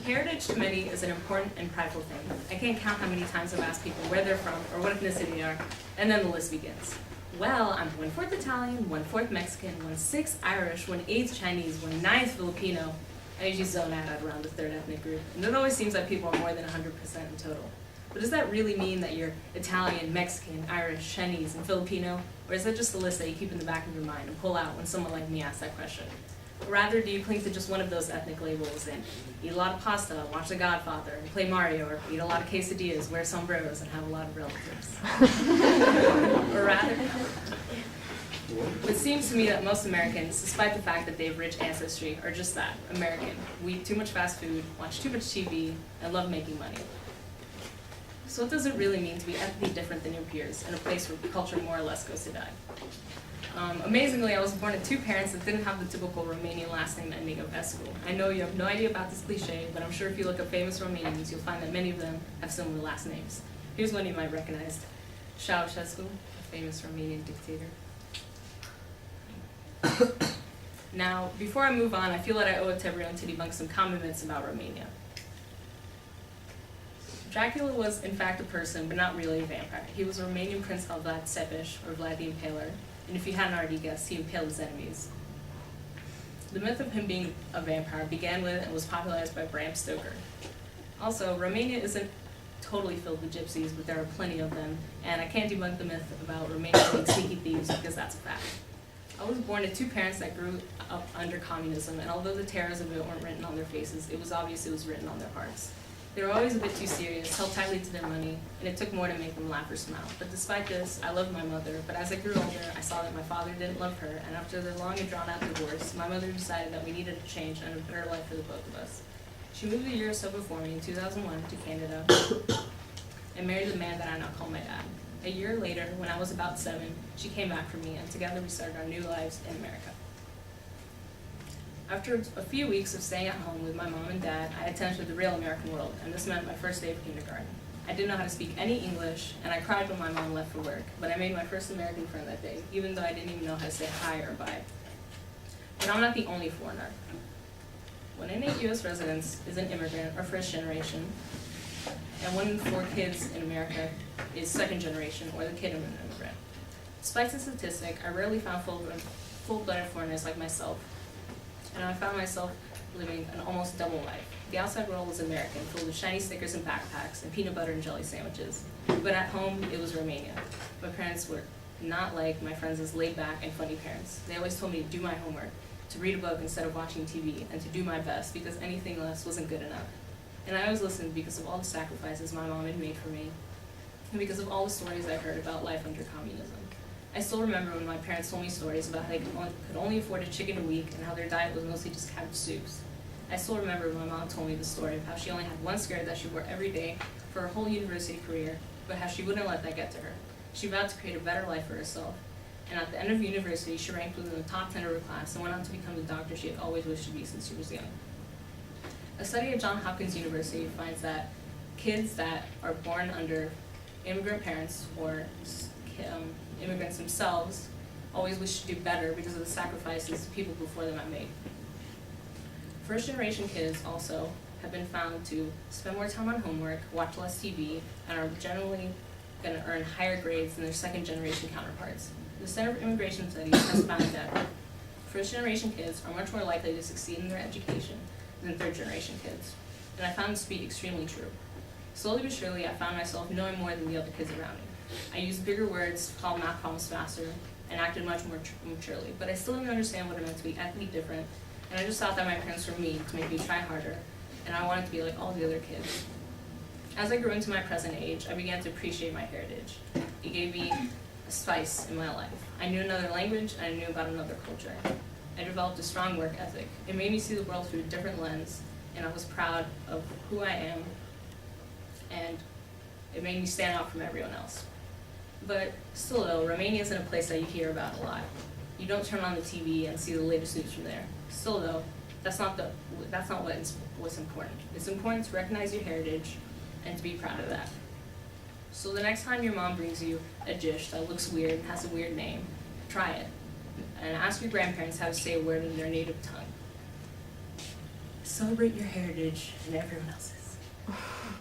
Heritage to many is an important and prideful thing. I can't count how many times I've asked people where they're from or what ethnicity they are, and then the list begins. Well, I'm 1/4 Italian, 1/4 Mexican, 1/6 Irish, 1/8 Chinese, 1/9 Filipino. I usually zone out at around the third ethnic group, and it always seems like people are more than 100% in total. But does that really mean that you're Italian, Mexican, Irish, Chinese, and Filipino? Or is that just a list that you keep in the back of your mind and pull out when someone like me asks that question? Or rather, do you cling to just one of those ethnic labels and eat a lot of pasta, watch The Godfather, and play Mario, or eat a lot of quesadillas, wear sombreros, and have a lot of relatives? Or rather, it seems to me that most Americans, despite the fact that they have rich ancestry, are just that, American. We eat too much fast food, watch too much TV, and love making money. So what does it really mean to be ethnically different than your peers in a place where culture more or less goes to die? Amazingly, I was born to two parents that didn't have the typical Romanian last name ending of Escu. I know you have no idea about this cliche, but I'm sure if you look up famous Romanians, you'll find that many of them have similar last names. Here's one you might recognize. Ceausescu, a famous Romanian dictator. Now, before I move on, I feel that I owe it to everyone to debunk some common myths about Romania. Dracula was, in fact, a person, but not really a vampire. He was a Romanian prince called Vlad Tepes, or Vlad the Impaler, and if you hadn't already guessed, he impaled his enemies. The myth of him being a vampire began with and was popularized by Bram Stoker. Also, Romania isn't totally filled with gypsies, but there are plenty of them, and I can't debunk the myth about Romania being sneaky thieves because that's a fact. I was born to two parents that grew up under communism, and although the terrors of it weren't written on their faces, it was obvious it was written on their hearts. They were always a bit too serious, held tightly to their money, and it took more to make them laugh or smile. But despite this, I loved my mother, but as I grew older, I saw that my father didn't love her, and after their long and drawn-out divorce, my mother decided that we needed a change and a better life for the both of us. She moved a year or so before me, in 2001, to Canada, and married the man that I now call my dad. A year later, when I was about 7, she came back for me, and together we started our new lives in America. After a few weeks of staying at home with my mom and dad, I attempted the real American world, and this meant my first day of kindergarten. I didn't know how to speak any English, and I cried when my mom left for work, but I made my first American friend that day, even though I didn't even know how to say hi or bye. But I'm not the only foreigner. 1 in 8 U.S. residents is an immigrant or first generation, and 1 in 4 kids in America is second generation or the kid of an immigrant. Despite the statistic, I rarely found full-blooded foreigners like myself, and I found myself living an almost double life. The outside world was American, filled with shiny stickers and backpacks and peanut butter and jelly sandwiches. But at home, it was Romania. My parents were not like my friends' laid-back and funny parents. They always told me to do my homework, to read a book instead of watching TV, and to do my best because anything less wasn't good enough. And I always listened because of all the sacrifices my mom had made for me, and because of all the stories I heard about life under communism. I still remember when my parents told me stories about how they could only afford a chicken a week and how their diet was mostly just cabbage soups. I still remember when my mom told me the story of how she only had one skirt that she wore every day for her whole university career, but how she wouldn't let that get to her. She vowed to create a better life for herself. And at the end of university, she ranked within the top 10 of her class and went on to become the doctor she had always wished to be since she was young. A study at Johns Hopkins University finds that kids that are born under immigrant parents or immigrants themselves always wish to do better because of the sacrifices people before them have made. First-generation kids also have been found to spend more time on homework, watch less TV, and are generally going to earn higher grades than their second-generation counterparts. The Center for Immigration Studies has found that first-generation kids are much more likely to succeed in their education than third-generation kids, and I found this to be extremely true. Slowly but surely, I found myself knowing more than the other kids around me. I used bigger words, solved math problems faster, and acted much more maturely, but I still didn't understand what it meant to be ethnically different, and I just thought that my parents were mean to make me try harder, and I wanted to be like all the other kids. As I grew into my present age, I began to appreciate my heritage. It gave me a spice in my life. I knew another language, and I knew about another culture. I developed a strong work ethic. It made me see the world through a different lens, and I was proud of who I am, and it made me stand out from everyone else. But still though, Romania isn't a place that you hear about a lot. You don't turn on the TV and see the latest news from there. Still though, that's not what's important. It's important to recognize your heritage and to be proud of that. So the next time your mom brings you a dish that looks weird and has a weird name, try it. And ask your grandparents how to say a word in their native tongue. Celebrate your heritage and everyone else's.